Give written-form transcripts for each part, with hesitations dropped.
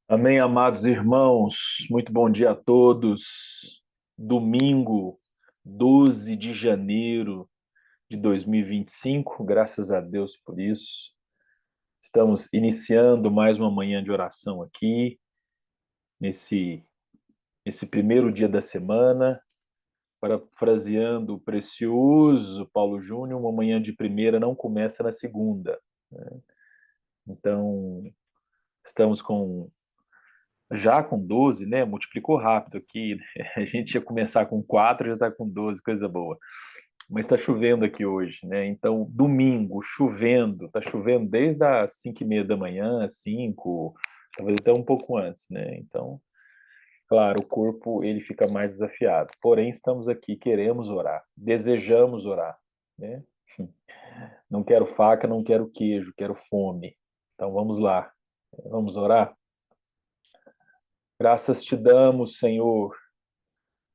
Amém, amados irmãos. Muito bom dia a todos. Domingo, 12 de janeiro de 2025. Graças a Deus por isso. Estamos iniciando mais uma manhã de oração aqui, nesse, nesse primeiro dia da semana, parafraseando o precioso Paulo Júnior, uma manhã de primeira não começa na segunda, né? Então, estamos já com 12, né? Multiplicou rápido aqui, né? A gente ia começar com 4, já está com 12, coisa boa. Mas está chovendo aqui hoje, né? Então, domingo, chovendo, está chovendo desde as 5:30 da manhã, 5, talvez até um pouco antes, né? Então, claro, o corpo ele fica mais desafiado. Porém, estamos aqui, queremos orar, desejamos orar, né? Não quero faca, não quero queijo, quero fome. Então, vamos lá, vamos orar? Graças te damos, Senhor,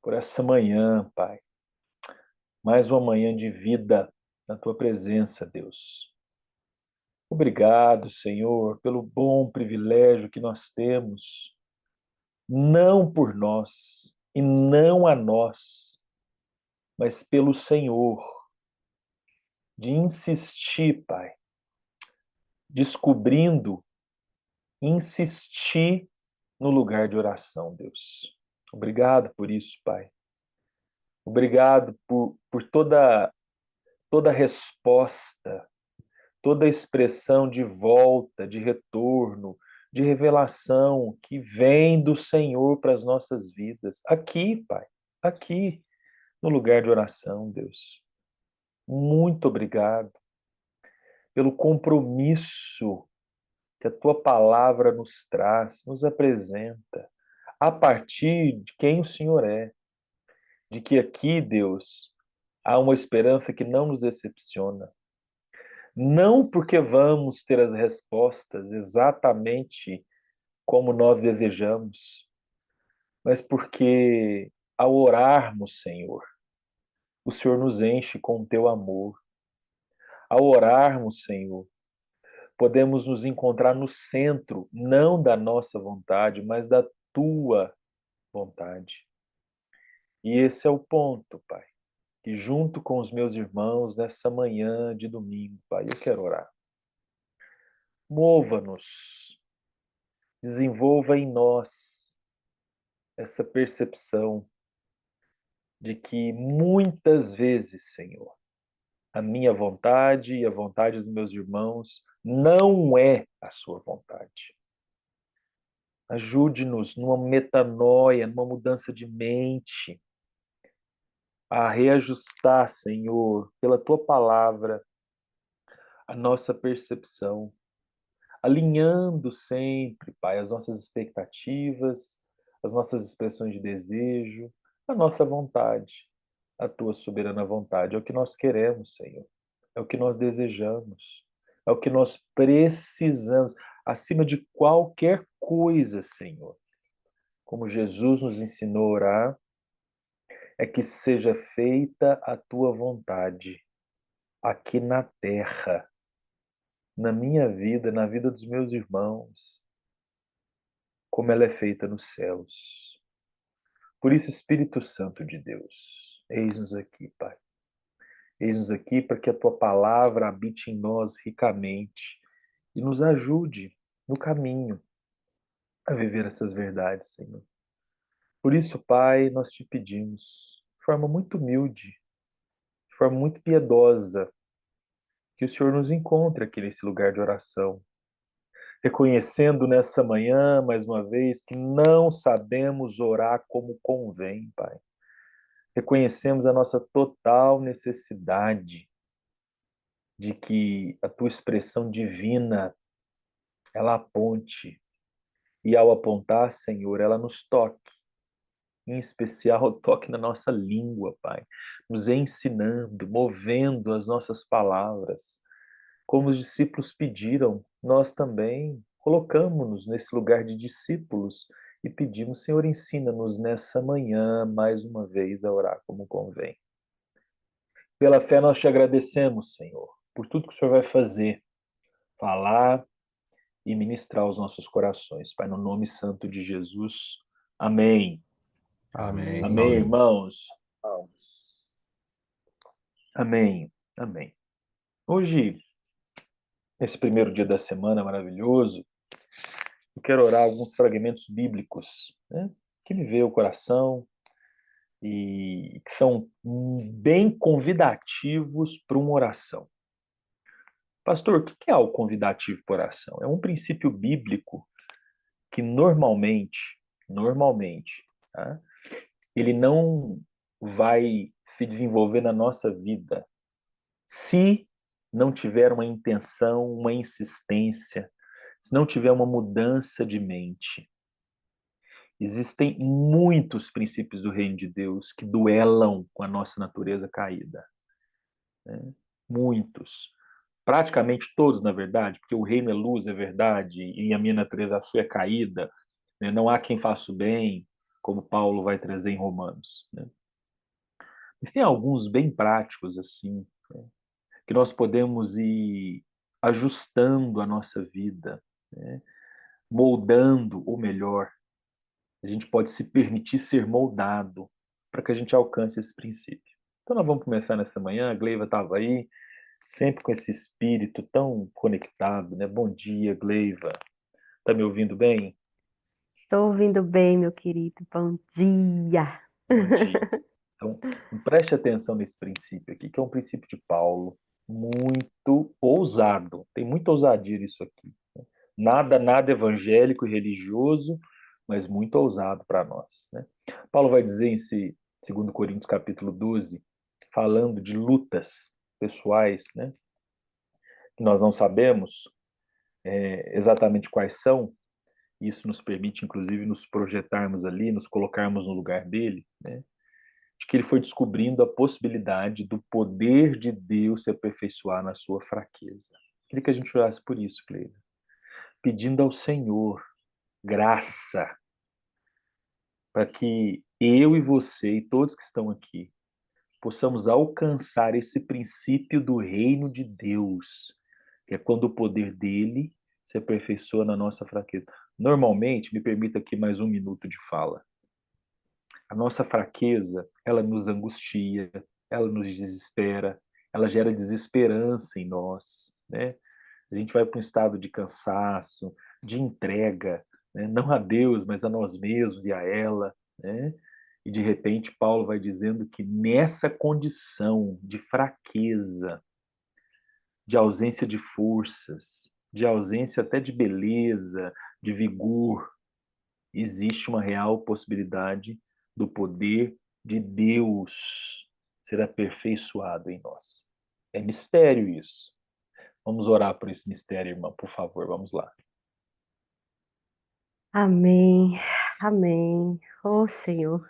por essa manhã, Pai. Mais uma manhã de vida na tua presença, Deus. Obrigado, Senhor, pelo bom privilégio que nós temos, não por nós e não a nós, mas pelo Senhor, de insistir, Pai, descobrindo, insistir no lugar de oração, Deus. Obrigado por isso, Pai. Obrigado por toda resposta, toda expressão de volta, de retorno, de revelação que vem do Senhor para as nossas vidas. Aqui, Pai, aqui, no lugar de oração, Deus. Muito obrigado pelo compromisso que a tua palavra nos traz, nos apresenta, a partir de quem o Senhor é, de que aqui, Deus, há uma esperança que não nos decepciona. Não porque vamos ter as respostas exatamente como nós desejamos, mas porque ao orarmos, Senhor, o Senhor nos enche com o teu amor. Ao orarmos, Senhor, podemos nos encontrar no centro, não da nossa vontade, mas da tua vontade. E esse é o ponto, Pai, que junto com os meus irmãos, nessa manhã de domingo, Pai, eu quero orar. Mova-nos, desenvolva em nós essa percepção de que muitas vezes, Senhor, a minha vontade e a vontade dos meus irmãos não é a sua vontade. Ajude-nos numa metanoia, numa mudança de mente, a reajustar, Senhor, pela tua palavra, a nossa percepção, alinhando sempre, Pai, as nossas expectativas, as nossas expressões de desejo, a nossa vontade, a tua soberana vontade. É o que nós queremos, Senhor. É o que nós desejamos. É o que nós precisamos, acima de qualquer coisa, Senhor. Como Jesus nos ensinou a orar, é que seja feita a tua vontade, aqui na terra, na minha vida, na vida dos meus irmãos, como ela é feita nos céus. Por isso, Espírito Santo de Deus, eis-nos aqui, Pai. Eis-nos aqui para que a tua palavra habite em nós ricamente e nos ajude no caminho a viver essas verdades, Senhor. Por isso, Pai, nós te pedimos, de forma muito humilde, de forma muito piedosa, que o Senhor nos encontre aqui nesse lugar de oração, reconhecendo nessa manhã, mais uma vez, que não sabemos orar como convém, Pai. Reconhecemos a nossa total necessidade de que a tua expressão divina ela aponte e ao apontar, Senhor, ela nos toque, em especial toque na nossa língua, Pai, nos ensinando, movendo as nossas palavras. Como os discípulos pediram, nós também colocamos-nos nesse lugar de discípulos e pedimos, Senhor, ensina-nos nessa manhã, mais uma vez, a orar como convém. Pela fé nós te agradecemos, Senhor, por tudo que o Senhor vai fazer, falar e ministrar aos nossos corações. Pai, no nome santo de Jesus. Amém. Amém, Amém, Senhor. irmãos. Amém. Amém. Hoje, esse primeiro dia da semana maravilhoso, eu quero orar alguns fragmentos bíblicos, né, que me veio ao coração e que são bem convidativos para uma oração. Pastor, o que é o convidativo para oração? É um princípio bíblico que normalmente, tá, ele não vai se desenvolver na nossa vida se não tiver uma intenção, uma insistência, se não tiver uma mudança de mente. Existem muitos princípios do reino de Deus que duelam com a nossa natureza caída, né? Muitos. Praticamente todos, na verdade, porque o reino é luz, é verdade, e a minha natureza é caída, né? Não há quem faça o bem, como Paulo vai trazer em Romanos, né? Mas tem alguns bem práticos, assim, né, que nós podemos ir ajustando a nossa vida, né? Moldando, ou melhor, a gente pode se permitir ser moldado para que a gente alcance esse princípio. Então nós vamos começar nessa manhã, a Gleiva estava aí, sempre com esse espírito tão conectado, né? Bom dia, Gleiva. Tá me ouvindo bem? Estou ouvindo bem, meu querido. Bom dia. Bom dia. Então, preste atenção nesse princípio aqui, que é um princípio de Paulo, muito ousado. Tem muita ousadia nisso aqui. Nada evangélico e religioso, mas muito ousado para nós, né? Paulo vai dizer em 2 Coríntios capítulo 12, falando de lutas pessoais, né, que nós não sabemos exatamente quais são. Isso nos permite, inclusive, nos projetarmos ali, nos colocarmos no lugar dele, né, de que ele foi descobrindo a possibilidade do poder de Deus se aperfeiçoar na sua fraqueza. Queria que a gente orasse por isso, Cleide, pedindo ao Senhor graça para que eu e você e todos que estão aqui possamos alcançar esse princípio do reino de Deus, que é quando o poder dele se aperfeiçoa na nossa fraqueza. Normalmente, me permita aqui mais um minuto de fala. A nossa fraqueza, ela nos angustia, ela nos desespera, ela gera desesperança em nós, né? A gente vai para um estado de cansaço, de entrega, né? Não a Deus, mas a nós mesmos e a ela, né? E de repente Paulo vai dizendo que nessa condição de fraqueza, de ausência de forças, de ausência até de beleza, de vigor, existe uma real possibilidade do poder de Deus ser aperfeiçoado em nós. É mistério isso. Vamos orar por esse mistério, irmão, por favor, vamos lá. Amém. Amém. Oh, Senhor.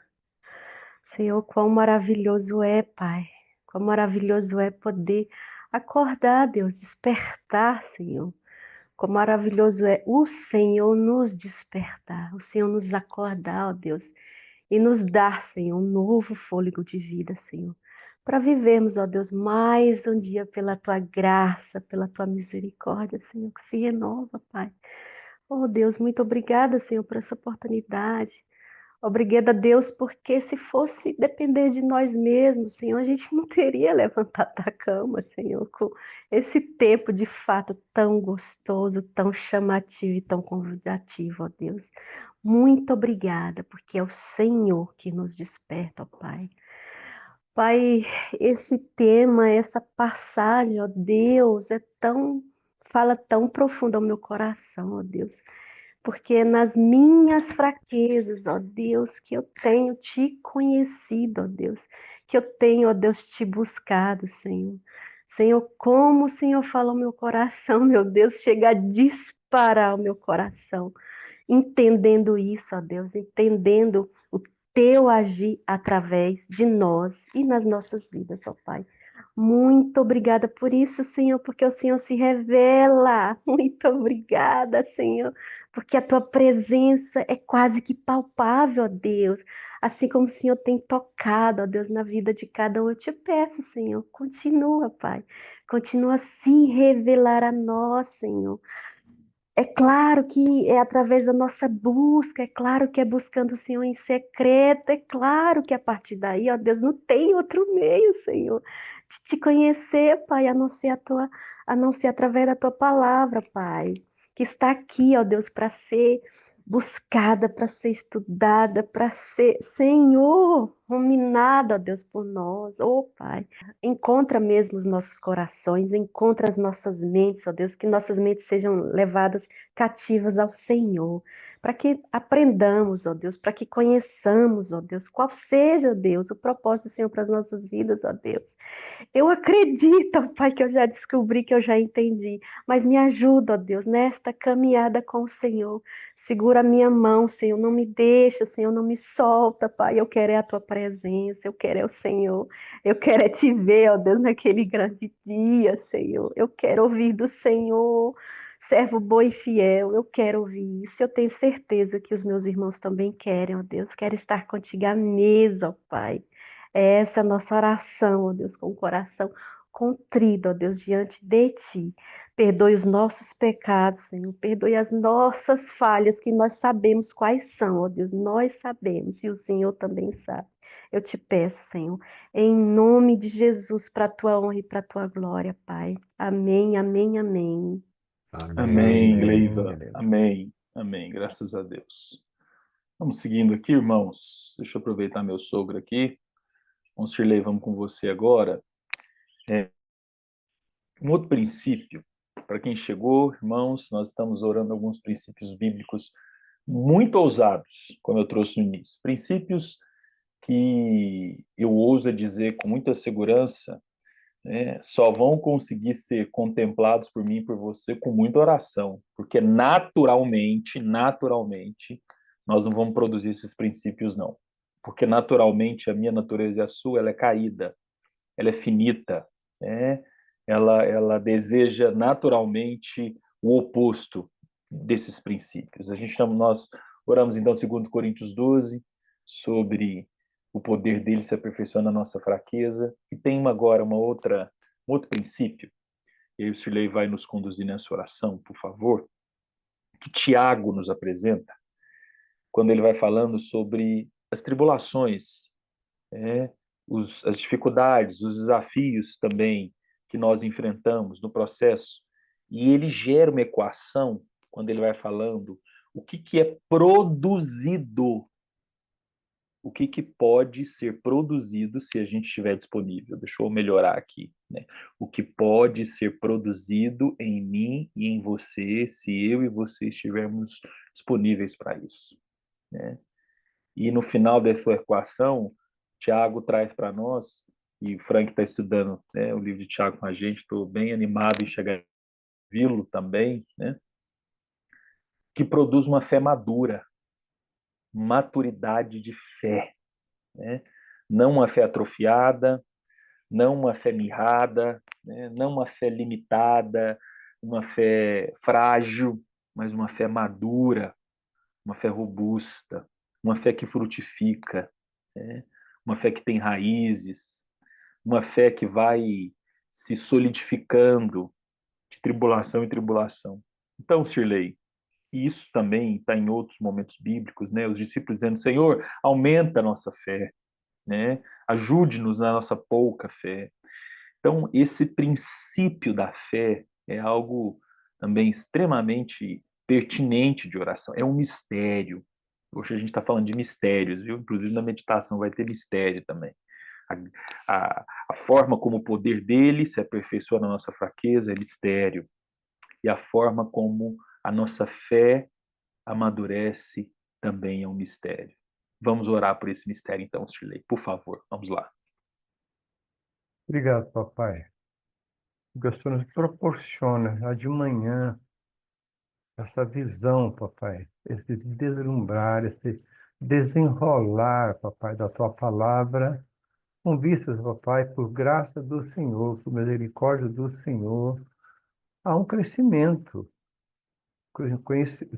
Senhor, quão maravilhoso é, Pai. Quão maravilhoso é poder acordar, Deus, despertar, Senhor. Quão maravilhoso é o Senhor nos despertar, o Senhor nos acordar, ó Deus, e nos dar, Senhor, um novo fôlego de vida, Senhor, para vivermos, ó Deus, mais um dia pela Tua graça, pela Tua misericórdia, Senhor, que se renova, Pai. Oh Deus, muito obrigada, Senhor, por essa oportunidade. Obrigada, Deus, porque se fosse depender de nós mesmos, Senhor, a gente não teria levantado da cama, Senhor, com esse tempo de fato tão gostoso, tão chamativo e tão convidativo, ó Deus. Muito obrigada, porque é o Senhor que nos desperta, ó Pai. Pai, esse tema, essa passagem, ó Deus, fala tão profundo ao meu coração, ó Deus. Porque é nas minhas fraquezas, ó Deus, que eu tenho te conhecido, ó Deus, que eu tenho, ó Deus, te buscado, Senhor. Senhor, como o Senhor fala ao meu coração, meu Deus, chega a disparar o meu coração, entendendo isso, ó Deus, entendendo o teu agir através de nós e nas nossas vidas, ó Pai. Muito obrigada por isso, Senhor, porque o Senhor se revela. Muito obrigada, Senhor, porque a tua presença é quase que palpável, ó Deus. Assim como o Senhor tem tocado, ó Deus, na vida de cada um, eu te peço, Senhor, continua, Pai. Continua a se revelar a nós, Senhor. É claro que é através da nossa busca, é claro que é buscando o Senhor em secreto, é claro que a partir daí, ó Deus, não tem outro meio, Senhor, de te conhecer, Pai, a não ser através da tua palavra, Pai, que está aqui, ó Deus, para ser buscada, para ser estudada, para ser, Senhor, ruminada, ó Deus, por nós, ô Pai. Encontra mesmo os nossos corações, encontra as nossas mentes, ó Deus, que nossas mentes sejam levadas cativas ao Senhor, para que aprendamos, ó Deus, para que conheçamos, ó Deus, qual seja, ó Deus, o propósito do Senhor para as nossas vidas, ó Deus. Eu acredito, ó Pai, que eu já descobri, que eu já entendi, mas me ajuda, ó Deus, nesta caminhada com o Senhor. Segura a minha mão, Senhor, não me deixa, Senhor, não me solta, Pai. Eu quero é a tua presença, eu quero é o Senhor, eu quero é te ver, ó Deus, naquele grande dia, Senhor. Eu quero ouvir do Senhor, servo bom e fiel, eu quero ouvir isso. Eu tenho certeza que os meus irmãos também querem, ó Deus, quero estar contigo à mesa, ó Pai. É essa a nossa oração, ó Deus, com o coração contrito, ó Deus, diante de Ti. Perdoe os nossos pecados, Senhor. Perdoe as nossas falhas, que nós sabemos quais são, ó Deus. Nós sabemos e o Senhor também sabe. Eu te peço, Senhor, em nome de Jesus, para a tua honra e para a tua glória, Pai. Amém, amém, amém. Amém, Amém. Gleiva. Amém. Amém. Graças a Deus. Vamos seguindo aqui, irmãos. Deixa eu aproveitar meu sogro aqui. Shirley, vamos com você agora. Um outro princípio, para quem chegou, irmãos, nós estamos orando alguns princípios bíblicos muito ousados, como eu trouxe no início. Princípios que eu ouso dizer com muita segurança, né, só vão conseguir ser contemplados por mim e por você com muita oração, porque naturalmente, nós não vamos produzir esses princípios, não. Porque naturalmente a minha natureza e a sua, ela é caída, ela é finita, né? Ela deseja naturalmente o oposto desses princípios. Nós oramos então 2 Coríntios 12 sobre o poder dele se aperfeiçoar na nossa fraqueza, e tem agora um outro princípio, e aí o Sirlei vai nos conduzir nessa oração, por favor, que Tiago nos apresenta, quando ele vai falando sobre as tribulações, né, as dificuldades, os desafios também que nós enfrentamos no processo. E ele gera uma equação, quando ele vai falando o que é produzido, o que pode ser produzido se a gente estiver disponível. Deixa eu melhorar aqui, né? O que pode ser produzido em mim e em você, se eu e você estivermos disponíveis para isso, né? E no final dessa equação, Tiago traz para nós, e o Frank está estudando, né, o livro de Tiago com a gente, estou bem animado em chegar a vi-lo também, né, que produz uma fé madura, maturidade de fé, né, não uma fé atrofiada, não uma fé mirrada, né, não uma fé limitada, uma fé frágil, mas uma fé madura, uma fé robusta, uma fé que frutifica, né? Uma fé que tem raízes, uma fé que vai se solidificando de tribulação em tribulação. Então, Sirlei, e isso também está em outros momentos bíblicos, né? Os discípulos dizendo: Senhor, aumenta a nossa fé, né? Ajude-nos na nossa pouca fé. Então, esse princípio da fé é algo também extremamente pertinente de oração. É um mistério. Hoje a gente está falando de mistérios, viu? Inclusive na meditação vai ter mistério também. A forma como o poder dele se aperfeiçoa na nossa fraqueza é mistério. E a forma como a nossa fé amadurece também é um mistério. Vamos orar por esse mistério então, Shirley. Por favor, vamos lá. Obrigado, papai. Que o Senhor nos proporciona já de manhã essa visão, papai, esse deslumbrar, esse desenrolar, papai, da tua palavra, com vistas, papai, por graça do Senhor, por misericórdia do Senhor, há um crescimento,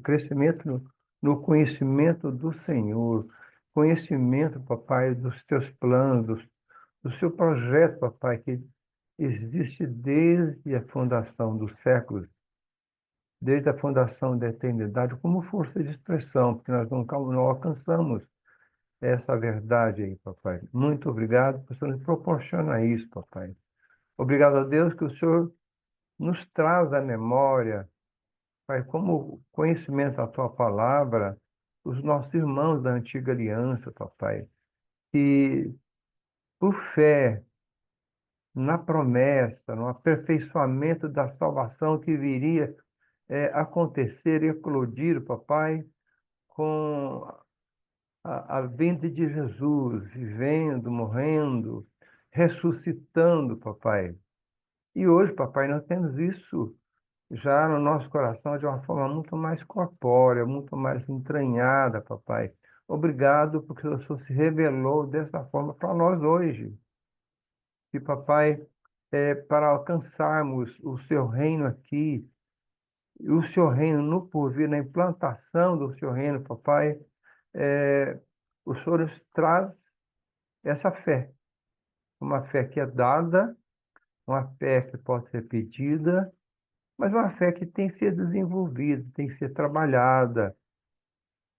crescimento no conhecimento do Senhor, conhecimento, papai, dos teus planos, do seu projeto, papai, que existe desde a fundação dos séculos. desde a fundação da eternidade, como força de expressão, porque nós não alcançamos essa verdade aí, papai. Muito obrigado por o Senhor nos proporcionar isso, papai. Obrigado a Deus que o Senhor nos traz à memória, pai, como conhecimento da tua palavra, os nossos irmãos da antiga aliança, papai, que por fé na promessa, no aperfeiçoamento da salvação que viria acontecer, eclodir, papai, com a vinda de Jesus, vivendo, morrendo, ressuscitando, papai. E hoje, papai, nós temos isso já no nosso coração de uma forma muito mais corpórea, muito mais entranhada, papai. Obrigado porque o Senhor se revelou dessa forma para nós hoje. E, papai, para alcançarmos o seu reino aqui, e o seu reino no porvir, na implantação do seu reino, papai, é, o Senhor nos traz essa fé, uma fé que é dada, uma fé que pode ser pedida, mas uma fé que tem que ser desenvolvida, tem que ser trabalhada.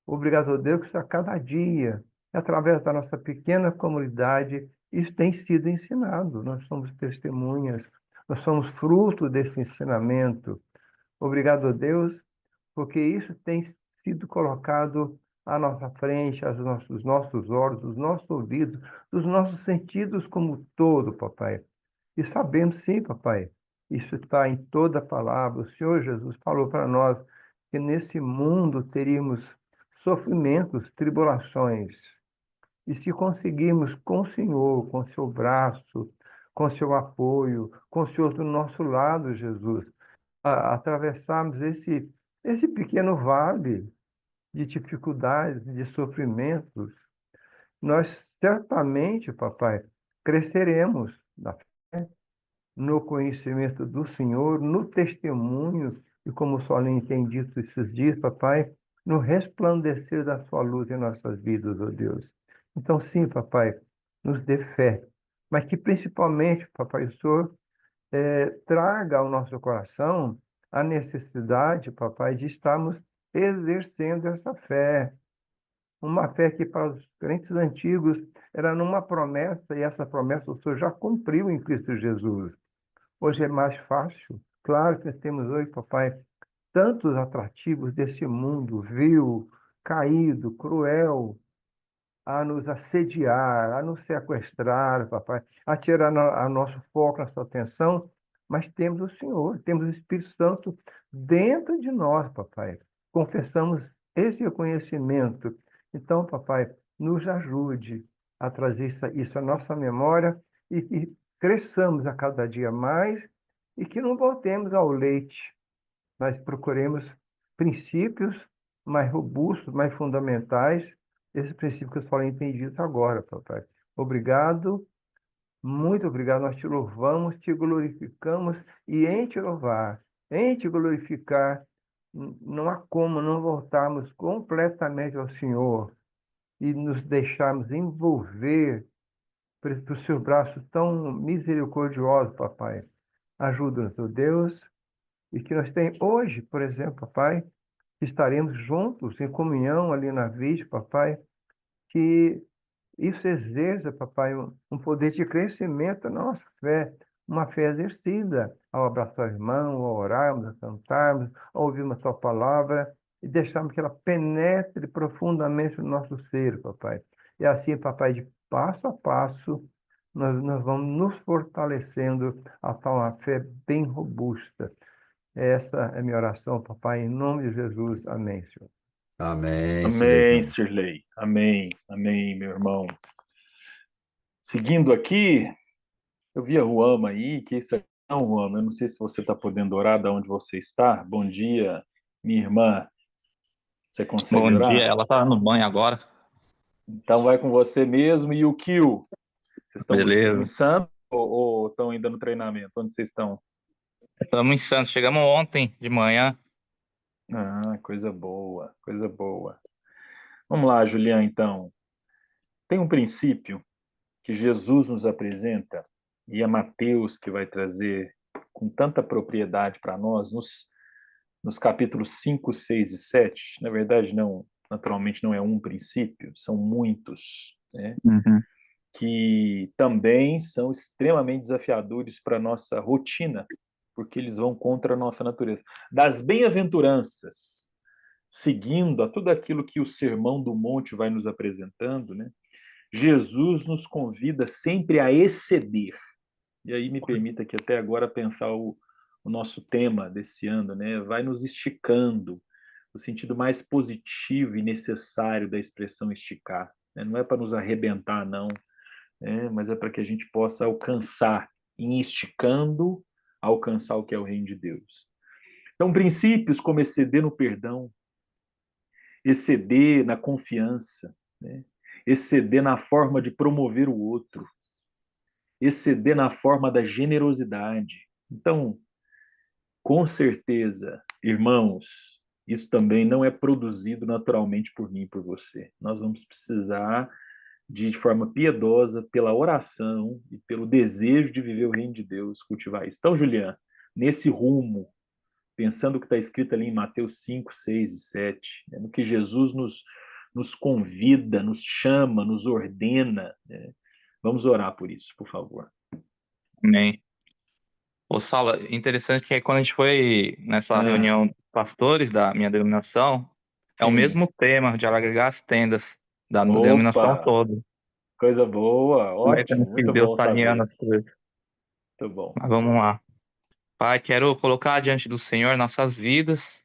Obrigado a Deus que a cada dia, através da nossa pequena comunidade, isso tem sido ensinado. Nós somos testemunhas, nós somos fruto desse ensinamento. Obrigado a Deus, porque isso tem sido colocado à nossa frente, aos nossos olhos, os nossos ouvidos, os nossos sentidos como um todo, papai. E sabemos sim, papai, isso está em toda a palavra. O Senhor Jesus falou para nós que nesse mundo teríamos sofrimentos, tribulações. E se conseguirmos com o Senhor, com o seu braço, com o seu apoio, com o Senhor do nosso lado, Jesus, atravessarmos esse pequeno vale de dificuldades, de sofrimentos, nós certamente, papai, cresceremos na no conhecimento do Senhor, no testemunho, e como o Solinho tem dito esses dias, papai, no resplandecer da sua luz em nossas vidas, ó Deus. Então, sim, papai, nos dê fé, mas que principalmente, papai, o Senhor traga ao nosso coração a necessidade, papai, de estarmos exercendo essa fé. Uma fé que para os crentes antigos era numa promessa, e essa promessa o Senhor já cumpriu em Cristo Jesus. Hoje é mais fácil. Claro que nós temos hoje, papai, tantos atrativos desse mundo vil, caído, cruel, a nos assediar, a nos sequestrar, papai, a tirar a nosso foco, a nossa atenção, mas temos o Senhor, temos o Espírito Santo dentro de nós, papai. Confessamos esse reconhecimento. Então, papai, nos ajude a trazer isso à nossa memória e que cresçamos a cada dia mais e que não voltemos ao leite, mas procuremos princípios mais robustos, mais fundamentais, esse princípio que eu falei entendido agora, papai. Obrigado, muito obrigado. Nós te louvamos, te glorificamos e em te louvar, em te glorificar, não há como não voltarmos completamente ao Senhor e nos deixarmos envolver por seu braço tão misericordioso, papai. Ajuda-nos, ó Deus, e que nós tenhamos hoje, por exemplo, papai, estaremos juntos em comunhão ali na vídeo, papai, que isso exerça, papai, um poder de crescimento na nossa fé, uma fé exercida ao abraçar o irmão, ao orarmos, a cantarmos, ao ouvirmos a tua palavra e deixarmos que ela penetre profundamente no nosso ser, papai. E assim, papai, de passo a passo, nós vamos nos fortalecendo a tal uma fé bem robusta. Essa é a minha oração, papai, em nome de Jesus. Amém, Senhor. Amém, Amém, Sileidão. Sirlei. Amém, amém, meu irmão. Seguindo aqui, eu vi a Ruama aí, que isso é não, Ruama, eu não sei se você está podendo orar de onde você está. Bom dia, minha irmã. Você consegue Bom dia, orar? ela tá no banho agora. Então vai com você mesmo e o Kill. Vocês estão em Beleza. Santos ou estão ainda no treinamento? Onde vocês estão? Estamos em Santos. Chegamos ontem de manhã. Ah, coisa boa, coisa boa. Vamos lá, Julião, então. Tem um princípio que Jesus nos apresenta, e é Mateus que vai trazer com tanta propriedade para nós, nos capítulos 5, 6 e 7. Na verdade, não, naturalmente não é um princípio, são muitos, né? Uhum. Que também são extremamente desafiadores para a nossa rotina, porque eles vão contra a nossa natureza. Das bem-aventuranças, seguindo a tudo aquilo que o Sermão do Monte vai nos apresentando, né? Jesus nos convida sempre a exceder. E aí me permita que até agora pensar o nosso tema desse ano, né? Vai nos esticando, o sentido mais positivo e necessário da expressão esticar, né? Não é para nos arrebentar, não, né? Mas é para que a gente possa alcançar, em esticando, alcançar o que é o reino de Deus. Então, princípios como exceder no perdão, exceder na confiança, né? Exceder na forma de promover o outro, exceder na forma da generosidade. Então, com certeza, irmãos, isso também não é produzido naturalmente por mim e por você. Nós vamos precisar de forma piedosa, pela oração e pelo desejo de viver o reino de Deus, cultivar isso. Então, Juliana, nesse rumo, pensando o que está escrito ali em Mateus 5, 6 e 7, né, no que Jesus nos convida, nos chama, nos ordena, né? Vamos orar por isso, por favor. Amém. Ô, Saulo, interessante que quando a gente foi nessa Ah, reunião de pastores da minha denominação, é o sim. mesmo tema de alargar as tendas da denominação Opa, toda. coisa boa, Aproveitando ótimo, que muito Deus bom está alinhando saber. as coisas. Muito bom. Mas vamos lá. Pai, quero colocar diante do Senhor nossas vidas,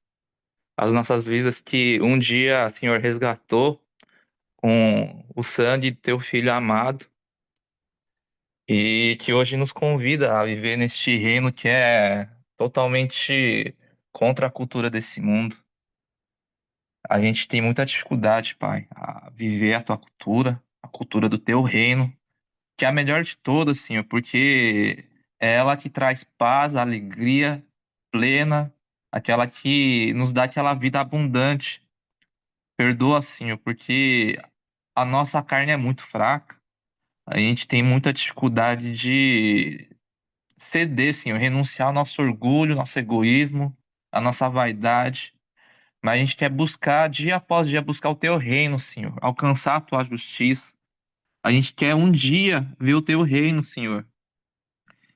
as nossas vidas que um dia, Senhor, resgatou com o sangue de teu filho amado e que hoje nos convida a viver neste reino que é totalmente contra a cultura desse mundo. A gente tem muita dificuldade, Pai, a viver a tua cultura, a cultura do teu reino, que é a melhor de todas, Senhor, porque é ela que traz paz, alegria plena, aquela que nos dá aquela vida abundante. Perdoa, Senhor, porque a nossa carne é muito fraca. A gente tem muita dificuldade de ceder, Senhor, renunciar ao nosso orgulho, nosso egoísmo, a nossa vaidade. Mas a gente quer buscar, dia após dia, buscar o teu reino, Senhor, alcançar a tua justiça. A gente quer um dia ver o teu reino, Senhor,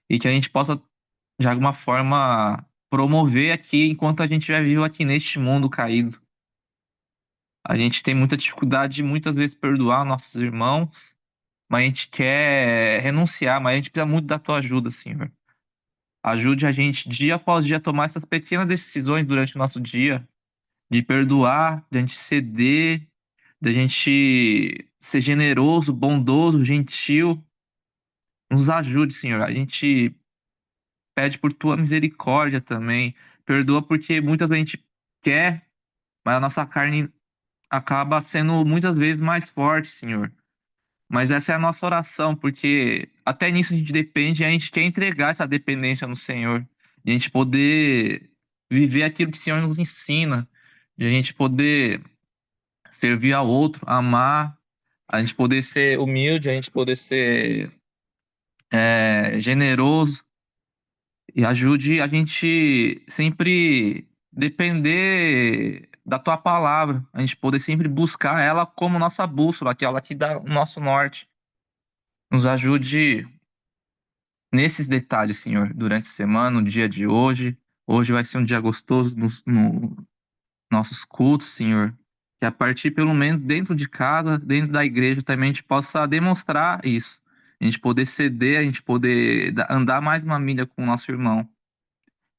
e que a gente possa, de alguma forma, promover aqui enquanto a gente estiver vivo aqui neste mundo caído. A gente tem muita dificuldade de muitas vezes perdoar nossos irmãos, mas a gente quer renunciar, mas a gente precisa muito da tua ajuda, Senhor. Ajude a gente dia após dia a tomar essas pequenas decisões durante o nosso dia, de perdoar, de a gente ceder, de a gente ser generoso, bondoso, gentil. Nos ajude, Senhor. A gente pede por tua misericórdia também. Perdoa porque muitas vezes a gente quer, mas a nossa carne acaba sendo muitas vezes mais forte, Senhor. Mas essa é a nossa oração, porque até nisso a gente depende e a gente quer entregar essa dependência no Senhor. De a gente poder viver aquilo que o Senhor nos ensina, de a gente poder servir ao outro, amar, a gente poder ser humilde, a gente poder ser generoso e ajude a gente sempre depender da tua palavra, a gente poder sempre buscar ela como nossa bússola, aquela que dá o nosso norte. Nos ajude nesses detalhes, Senhor, durante a semana, no dia de hoje. Hoje vai ser um dia gostoso no nossos cultos, Senhor. Que a partir, pelo menos, dentro de casa, dentro da igreja, também a gente possa demonstrar isso. A gente poder ceder, a gente poder andar mais uma milha com o nosso irmão.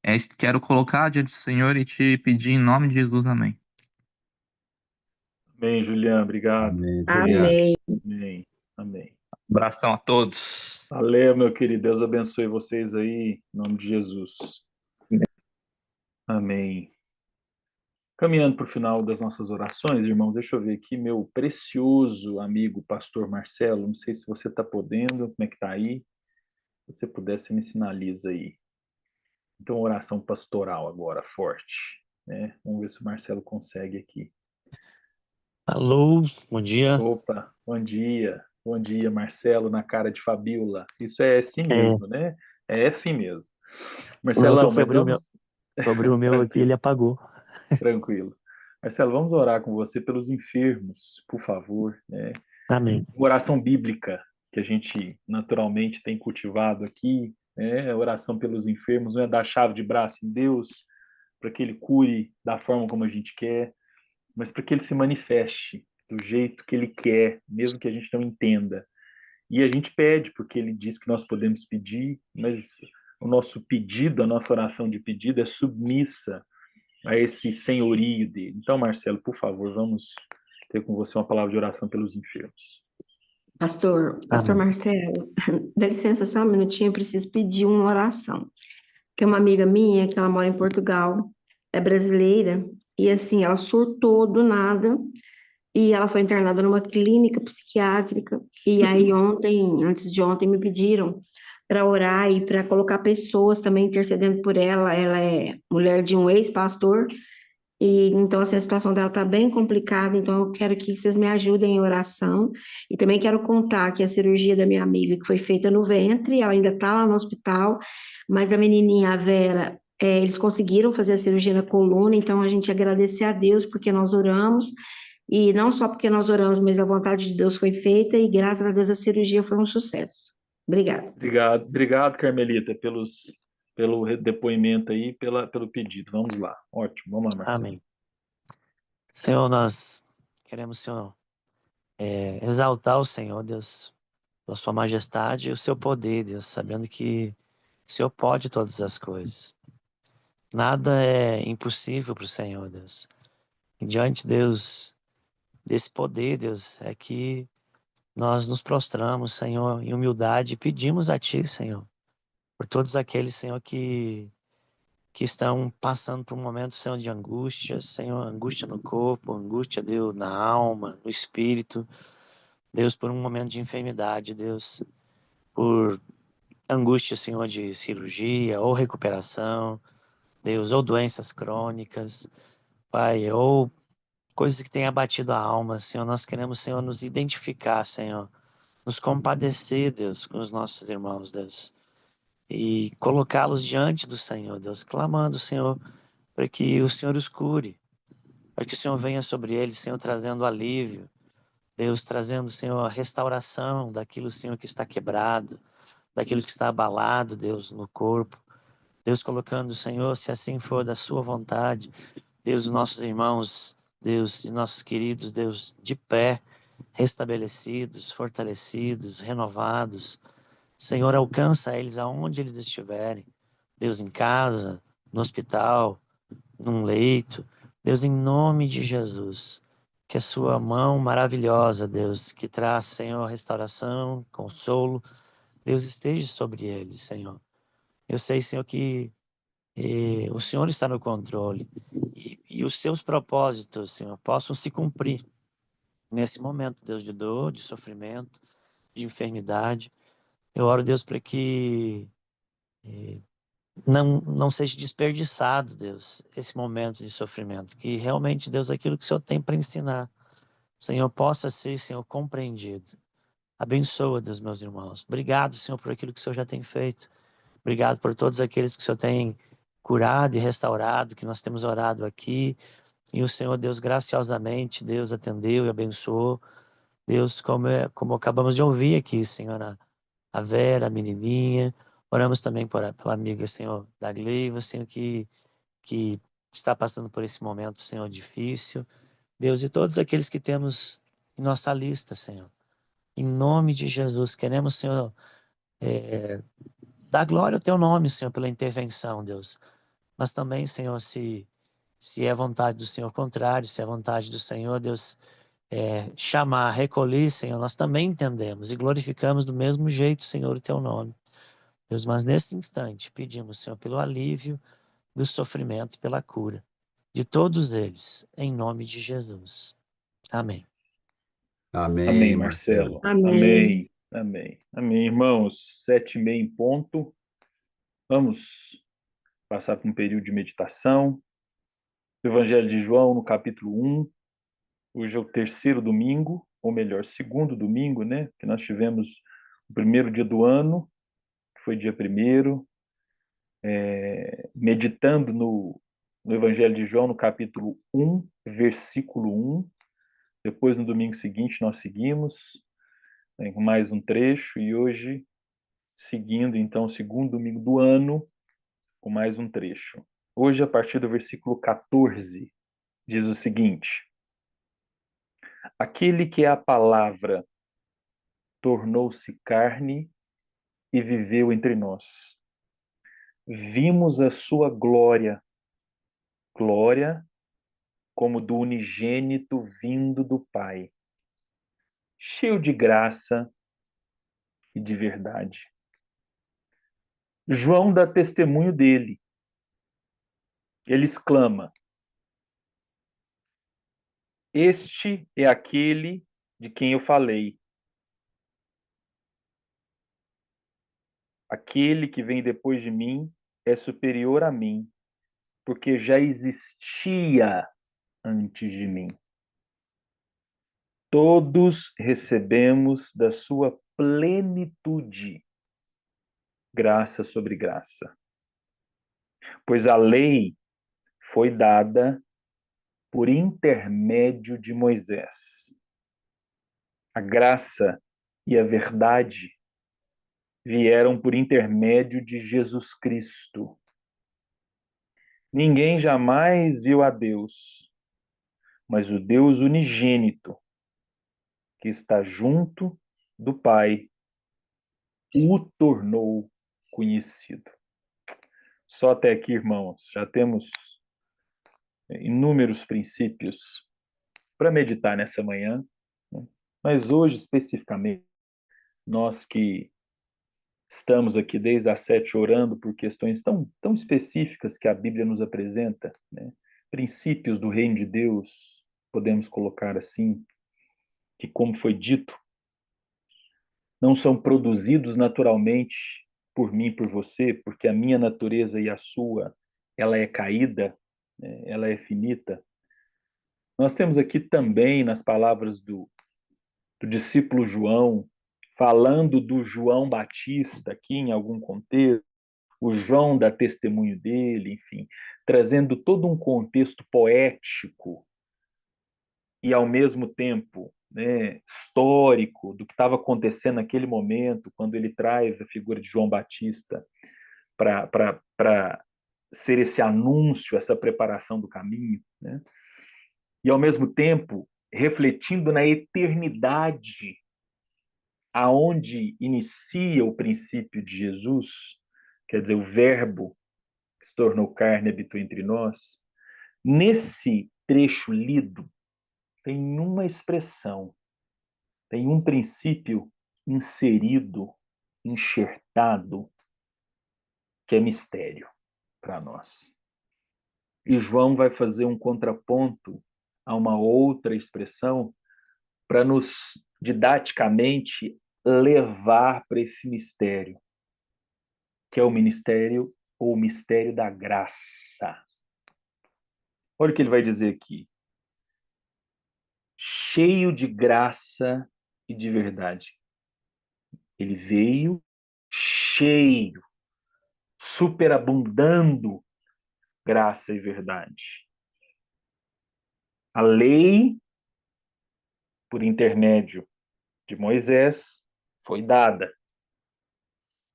É isso que quero colocar diante do Senhor e te pedir em nome de Jesus, amém. Bem, Juliana, obrigado. Amém. Obrigado. Amém. Amém. Amém. Abração a todos. Valeu, meu querido. Deus abençoe vocês aí, em nome de Jesus. Amém. Caminhando para o final das nossas orações, irmãos, deixa eu ver aqui, meu precioso amigo pastor Marcelo, não sei se você está podendo, como é que está aí? Se você pudesse, me sinaliza aí. Então, oração pastoral agora, forte, né? Vamos ver se o Marcelo consegue aqui. Alô, bom dia. Opa, bom dia, Marcelo, na cara de Fabiola. Isso é assim É, mesmo, né? É assim mesmo. o meu que Marcelão, eu fui mas abrir o meu. vamos. Sobre o meu aqui, ele apagou. Tranquilo. Marcelo, vamos orar com você pelos enfermos, por favor, né? Amém. Uma oração bíblica que a gente naturalmente tem cultivado aqui, né? A oração pelos enfermos, não é dar chave de braço em Deus para que ele cure da forma como a gente quer, mas para que ele se manifeste do jeito que ele quer, mesmo que a gente não entenda. E a gente pede, porque ele diz que nós podemos pedir, mas o nosso pedido, a nossa oração de pedido é submissa a esse senhorio dele. Então, Marcelo, por favor, vamos ter com você uma palavra de oração pelos enfermos. Pastor Amém. Marcelo, dá licença só um minutinho, eu preciso pedir uma oração. Tem uma amiga minha que ela mora em Portugal, é brasileira, e assim, ela surtou do nada, e ela foi internada numa clínica psiquiátrica, e aí ontem, antes de ontem, me pediram para orar e para colocar pessoas também intercedendo por ela. Ela é mulher de um ex-pastor, e então assim, a situação dela está bem complicada, então eu quero que vocês me ajudem em oração. E também quero contar que a cirurgia da minha amiga, que foi feita no ventre, ela ainda está lá no hospital, mas a menininha, a Vera, eles conseguiram fazer a cirurgia na coluna, então a gente agradecer a Deus porque nós oramos, e não só porque nós oramos, mas a vontade de Deus foi feita, e graças a Deus a cirurgia foi um sucesso. Obrigada. Obrigado, obrigado, Carmelita, pelo depoimento aí, pelo pedido. Vamos lá. Ótimo, vamos lá, Marcelo. Amém. Senhor, nós queremos, Senhor, exaltar o Senhor, Deus, pela sua majestade e o seu poder, Deus, sabendo que o Senhor pode todas as coisas. Nada é impossível para o Senhor, Deus. E diante, Deus, desse poder, Deus, é que nós nos prostramos, Senhor, em humildade e pedimos a Ti, Senhor, por todos aqueles, Senhor, que estão passando por um momento, Senhor, de angústia, Senhor, angústia no corpo, angústia, Deus, na alma, no espírito, Deus, por um momento de enfermidade, Deus, por angústia, Senhor, de cirurgia ou recuperação, Deus, ou doenças crônicas, Pai, ou coisas que têm abatido a alma, Senhor, nós queremos, Senhor, nos identificar, Senhor, nos compadecer, Deus, com os nossos irmãos, Deus, e colocá-los diante do Senhor, Deus, clamando, Senhor, para que o Senhor os cure, para que o Senhor venha sobre eles, Senhor, trazendo alívio, Deus, trazendo, Senhor, a restauração daquilo, Senhor, que está quebrado, daquilo que está abalado, Deus, no corpo. Deus, colocando, Senhor, se assim for da sua vontade, Deus, os nossos irmãos, Deus, e nossos queridos, Deus, de pé, restabelecidos, fortalecidos, renovados. Senhor, alcança eles aonde eles estiverem. Deus, em casa, no hospital, num leito. Deus, em nome de Jesus, que a sua mão maravilhosa, Deus, que traz, Senhor, restauração, consolo, Deus, esteja sobre eles, Senhor. Eu sei, Senhor, que o Senhor está no controle e os seus propósitos, Senhor, possam se cumprir nesse momento, Deus, de dor, de sofrimento, de enfermidade. Eu oro, Deus, para que não seja desperdiçado, Deus, esse momento de sofrimento, que realmente, Deus, aquilo que o Senhor tem para ensinar, Senhor, possa ser, Senhor, compreendido. Abençoa, Deus, meus irmãos. Obrigado, Senhor, por aquilo que o Senhor já tem feito. Obrigado por todos aqueles que o Senhor tem curado e restaurado, que nós temos orado aqui. E o Senhor, Deus, graciosamente, Deus atendeu e abençoou. Deus, como acabamos de ouvir aqui, Senhor, a Vera, a menininha. Oramos também pela amiga, Senhor, da Gleiva, Senhor, que está passando por esse momento, Senhor, difícil. Deus, e todos aqueles que temos em nossa lista, Senhor. Em nome de Jesus, queremos, Senhor, dar glória ao Teu nome, Senhor, pela intervenção, Deus. Mas também, Senhor, se é vontade do Senhor contrário, se é vontade do Senhor, Deus, chamar, recolher, Senhor, nós também entendemos e glorificamos do mesmo jeito, Senhor, o Teu nome. Deus, mas nesse instante pedimos, Senhor, pelo alívio do sofrimento e pela cura de todos eles, em nome de Jesus. Amém. Amém, Amém, Marcelo. Marcelo. Amém. Amém. Amém. Amém, irmãos. 7h30 em ponto. Vamos passar por um período de meditação. O Evangelho de João, no capítulo 1. Hoje é o terceiro domingo, ou melhor, segundo domingo, né? Que nós tivemos o primeiro dia do ano, que foi dia 1º. meditando no Evangelho de João, no capítulo 1, versículo 1. Depois, no domingo seguinte, nós seguimos, né, com mais um trecho, e hoje, seguindo, então, o segundo domingo do ano, com mais um trecho. Hoje, a partir do versículo 14, diz o seguinte: Aquele que é a palavra tornou-se carne e viveu entre nós. Vimos a sua glória, glória como do unigênito vindo do Pai, cheio de graça e de verdade. João dá testemunho dele. Ele exclama: Este é aquele de quem eu falei. Aquele que vem depois de mim é superior a mim, porque já existia antes de mim. Todos recebemos da sua plenitude graça sobre graça. Pois a lei foi dada por intermédio de Moisés. A graça e a verdade vieram por intermédio de Jesus Cristo. Ninguém jamais viu a Deus, mas o Deus unigênito, que está junto do Pai, o tornou conhecido. Só até aqui, irmãos, já temos inúmeros princípios para meditar nessa manhã, né? Mas hoje, especificamente, nós que estamos aqui desde as 7 orando por questões tão específicas que a Bíblia nos apresenta, né? Princípios do reino de Deus, podemos colocar assim, que, como foi dito, não são produzidos naturalmente por mim e por você, porque a minha natureza e a sua, ela é caída, né? Ela é finita. Nós temos aqui também, nas palavras do discípulo João, falando do João Batista aqui em algum contexto, o João dá testemunho dele, enfim, trazendo todo um contexto poético e, ao mesmo tempo, né, histórico do que estava acontecendo naquele momento, quando ele traz a figura de João Batista para ser esse anúncio, essa preparação do caminho, né? E, ao mesmo tempo, refletindo na eternidade aonde inicia o princípio de Jesus, quer dizer, o verbo que se tornou carne e habitou entre nós, nesse trecho lido tem uma expressão, tem um princípio inserido, enxertado, que é mistério para nós. E João vai fazer um contraponto a uma outra expressão para nos didaticamente levar para esse mistério, que é o ministério ou o mistério da graça. Olha o que ele vai dizer aqui. Cheio de graça e de verdade. Ele veio cheio, superabundando graça e verdade. A lei, por intermédio de Moisés, foi dada.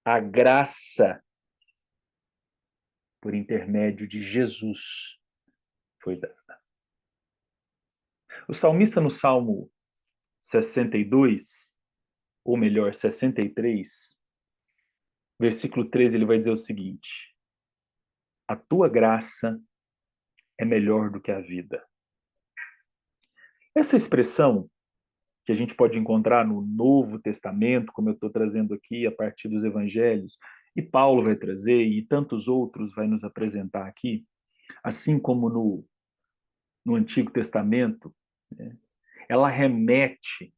A graça, por intermédio de Jesus, foi dada. O salmista no Salmo 62, ou melhor, 63, versículo 13, ele vai dizer o seguinte: a tua graça é melhor do que a vida. Essa expressão que a gente pode encontrar no Novo Testamento, como eu estou trazendo aqui a partir dos evangelhos, e Paulo vai trazer, e tantos outros vai nos apresentar aqui, assim como no Antigo Testamento, né, ela remete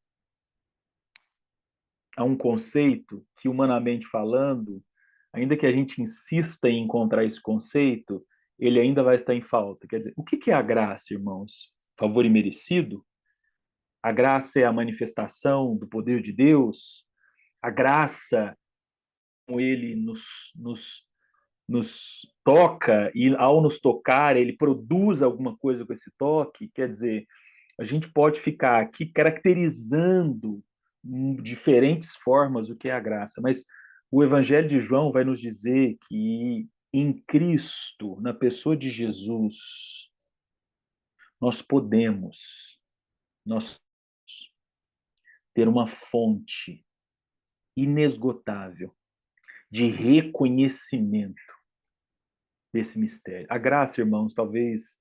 a um conceito que, humanamente falando, ainda que a gente insista em encontrar esse conceito, ele ainda vai estar em falta. Quer dizer, o que é a graça, irmãos? Favor imerecido? A graça é a manifestação do poder de Deus? A graça, como ele nos toca e ao nos tocar ele produz alguma coisa com esse toque, quer dizer, a gente pode ficar aqui caracterizando diferentes formas o que é a graça, mas o Evangelho de João vai nos dizer que em Cristo, na pessoa de Jesus, nós podemos nós ter uma fonte inesgotável de reconhecimento desse mistério. A graça, irmãos, talvez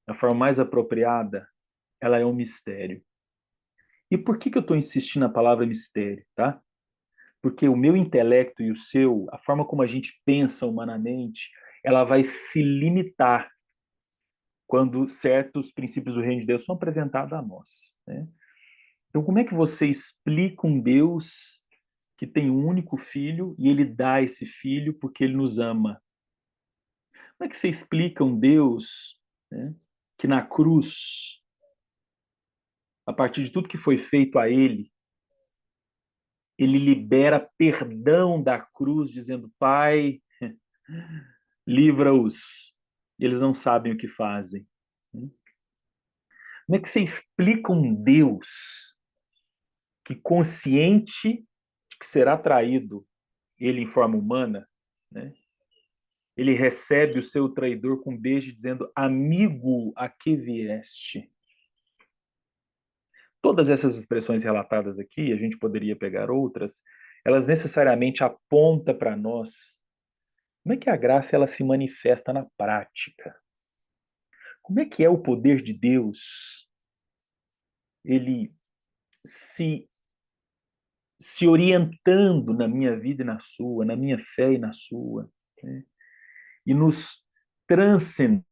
da forma mais apropriada, ela é um mistério. E por que eu estou insistindo na palavra mistério, tá? Porque o meu intelecto e o seu, a forma como a gente pensa humanamente, ela vai se limitar quando certos princípios do reino de Deus são apresentados a nós, né? Então, como é que você explica um Deus que tem um único filho e ele dá esse filho porque ele nos ama? Como é que você explica um Deus, né, que na cruz, a partir de tudo que foi feito a ele libera perdão da cruz, dizendo: Pai, livra-os, eles não sabem o que fazem. Como é que você explica um Deus que, consciente de que será traído, ele em forma humana, né, ele recebe o seu traidor com um beijo, dizendo: amigo, a que vieste? Todas essas expressões relatadas aqui, a gente poderia pegar outras, elas necessariamente apontam para nós como é que a graça ela se manifesta na prática. Como é que é o poder de Deus? Ele se, se orientando na minha vida e na sua, na minha fé e na sua, né? E nos transcendendo,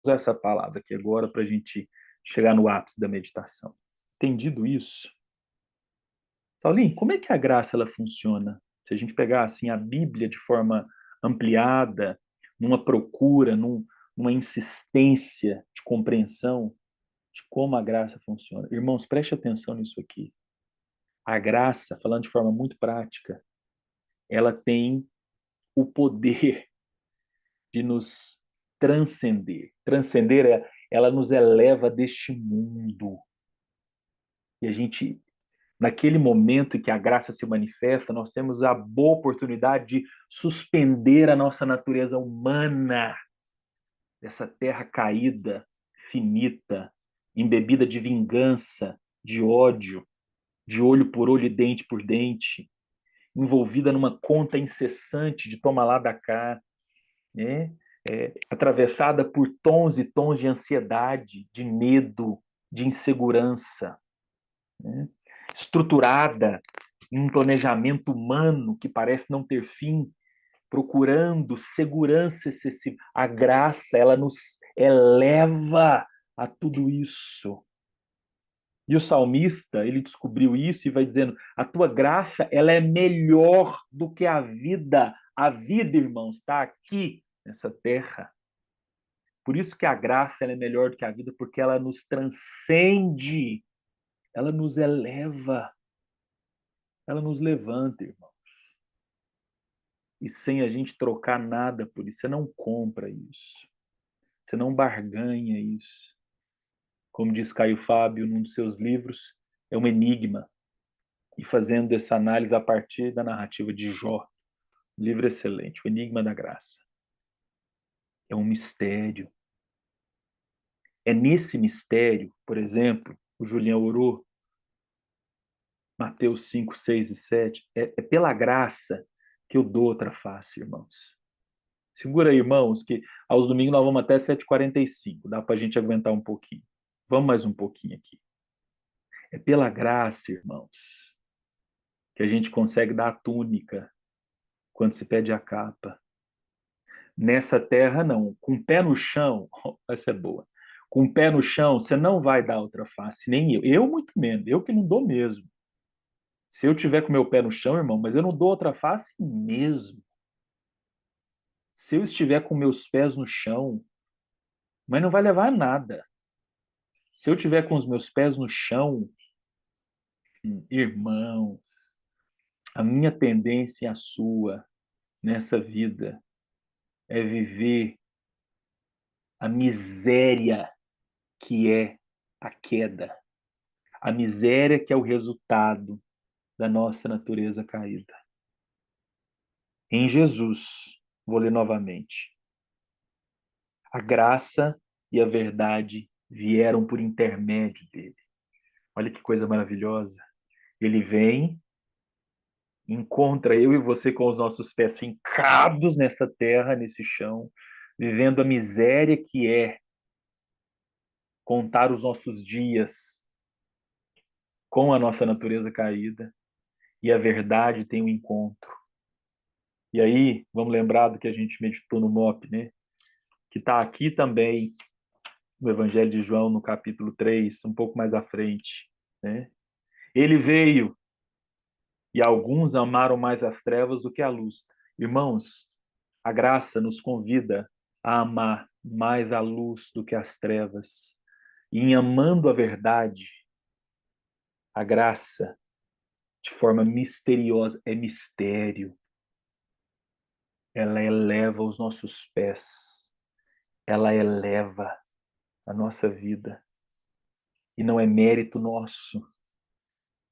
usar essa palavra aqui agora para a gente chegar no ápice da meditação. Entendido isso? Saulinho, como é que a graça ela funciona? Se a gente pegar assim a Bíblia de forma ampliada, numa procura, numa insistência de compreensão de como a graça funciona. Irmãos, preste atenção nisso aqui. A graça, falando de forma muito prática, ela tem o poder de nos transcender. Transcender é, ela nos eleva deste mundo. E a gente, naquele momento em que a graça se manifesta, nós temos a boa oportunidade de suspender a nossa natureza humana dessa terra caída, finita, embebida de vingança, de ódio, de olho por olho e dente por dente, envolvida numa conta incessante de toma lá da cá, né? Atravessada por tons e tons de ansiedade, de medo, de insegurança, né? Estruturada em um planejamento humano que parece não ter fim, procurando segurança excessiva. A graça, ela nos eleva a tudo isso. E o salmista, ele descobriu isso e vai dizendo: a tua graça, ela é melhor do que a vida. A vida, irmãos, está aqui nessa terra. Por isso que a graça ela é melhor do que a vida, porque ela nos transcende, ela nos eleva, ela nos levanta, irmão. E sem a gente trocar nada por isso, você não compra isso. Você não barganha isso. Como diz Caio Fábio num dos seus livros, é um enigma. E fazendo essa análise a partir da narrativa de Jó, um livro excelente, O Enigma da Graça. É um mistério. É nesse mistério, por exemplo, o Julião orou, Mateus 5, 6 e 7, é pela graça que eu dou outra face, irmãos. Segura aí, irmãos, que aos domingos nós vamos até 7h45, dá para a gente aguentar um pouquinho. Vamos mais um pouquinho aqui. É pela graça, irmãos, que a gente consegue dar a túnica quando se pede a capa. Nessa terra, não. Com o pé no chão, essa é boa. Com o pé no chão, você não vai dar outra face, nem eu. Eu, muito menos. Eu que não dou mesmo. Se eu tiver com meu pé no chão, irmão, mas eu não dou outra face mesmo. Se eu estiver com meus pés no chão, mas não vai levar a nada. Se eu tiver com os meus pés no chão, irmãos, a minha tendência e a sua nessa vida é viver a miséria que é a queda, a miséria que é o resultado da nossa natureza caída. Em Jesus, vou ler novamente, a graça e a verdade vieram por intermédio dele. Olha que coisa maravilhosa. Ele vem, encontra eu e você com os nossos pés fincados nessa terra, nesse chão, vivendo a miséria que é contar os nossos dias com a nossa natureza caída, e a verdade tem um encontro. E aí, vamos lembrar do que a gente meditou no MOP, né? Que está aqui também no Evangelho de João, no capítulo 3, um pouco mais à frente, né? Ele veio e alguns amaram mais as trevas do que a luz. Irmãos, a graça nos convida a amar mais a luz do que as trevas. E em amando a verdade, a graça, de forma misteriosa, é mistério. Ela eleva os nossos pés. Ela eleva a nossa vida. E não é mérito nosso.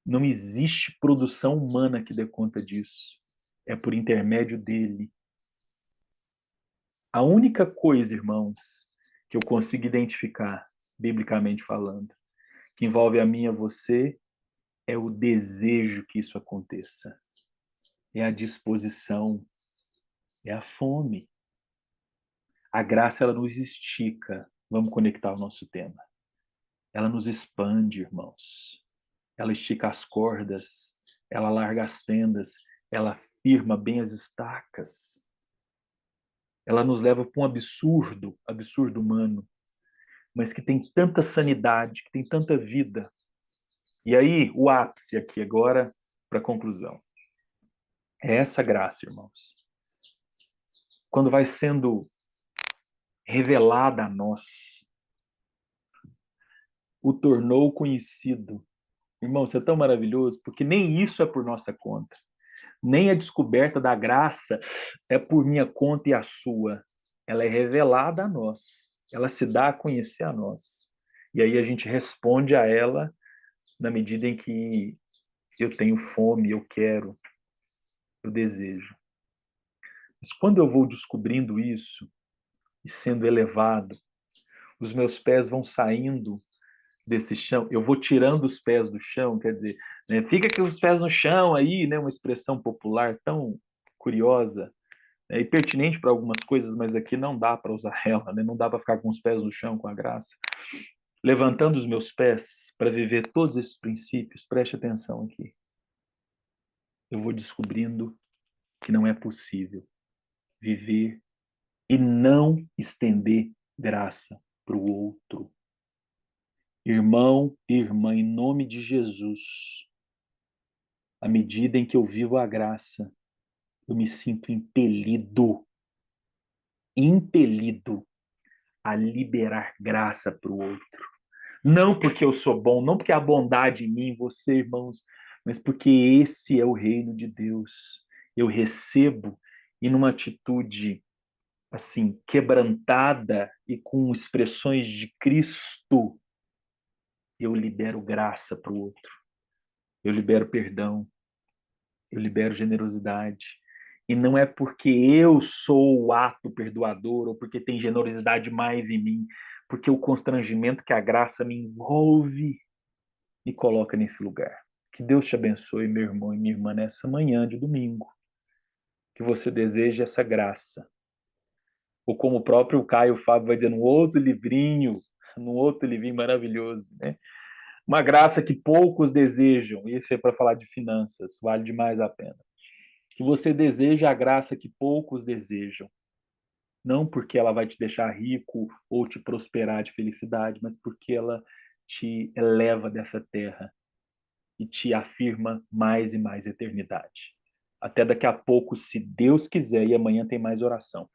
Não existe produção humana que dê conta disso. É por intermédio dele. A única coisa, irmãos, que eu consigo identificar, biblicamente falando, que envolve a mim e a você, é o desejo que isso aconteça. É a disposição. É a fome. A graça, ela nos estica. Vamos conectar o nosso tema. Ela nos expande, irmãos. Ela estica as cordas, ela larga as tendas, ela firma bem as estacas. Ela nos leva para um absurdo, absurdo humano, mas que tem tanta sanidade, que tem tanta vida. E aí, o ápice aqui agora, para a conclusão. É essa graça, irmãos. Quando vai sendo revelada a nós, o tornou conhecido. Irmão, isso é tão maravilhoso, porque nem isso é por nossa conta. Nem a descoberta da graça é por minha conta e a sua. Ela é revelada a nós. Ela se dá a conhecer a nós. E aí a gente responde a ela na medida em que eu tenho fome, eu quero, eu desejo. Mas quando eu vou descobrindo isso e sendo elevado, os meus pés vão saindo desse chão, eu vou tirando os pés do chão, quer dizer, né, fica com os pés no chão aí, né, uma expressão popular tão curiosa, né, e pertinente para algumas coisas, mas aqui não dá para usar ela, né, não dá para ficar com os pés no chão com a graça. Levantando os meus pés para viver todos esses princípios, preste atenção aqui. Eu vou descobrindo que não é possível viver e não estender graça para o outro. Irmão, irmã, em nome de Jesus, à medida em que eu vivo a graça, eu me sinto impelido a liberar graça para o outro. Não porque eu sou bom, não porque há bondade em mim, você, irmãos, mas porque esse é o reino de Deus. Eu recebo e numa atitude assim, quebrantada e com expressões de Cristo, eu libero graça para o outro. Eu libero perdão. Eu libero generosidade. E não é porque eu sou o ato perdoador ou porque tem generosidade mais em mim, porque o constrangimento que a graça me envolve me coloca nesse lugar. Que Deus te abençoe, meu irmão e minha irmã, nessa manhã de domingo. Que você deseje essa graça. Ou como o próprio Caio Fábio vai dizer, num outro livrinho maravilhoso, né? Uma graça que poucos desejam. Isso é para falar de finanças, vale demais a pena. Que você deseja a graça que poucos desejam. Não porque ela vai te deixar rico ou te prosperar de felicidade, mas porque ela te eleva dessa terra e te afirma mais e mais eternidade. Até daqui a pouco, se Deus quiser, e amanhã tem mais oração.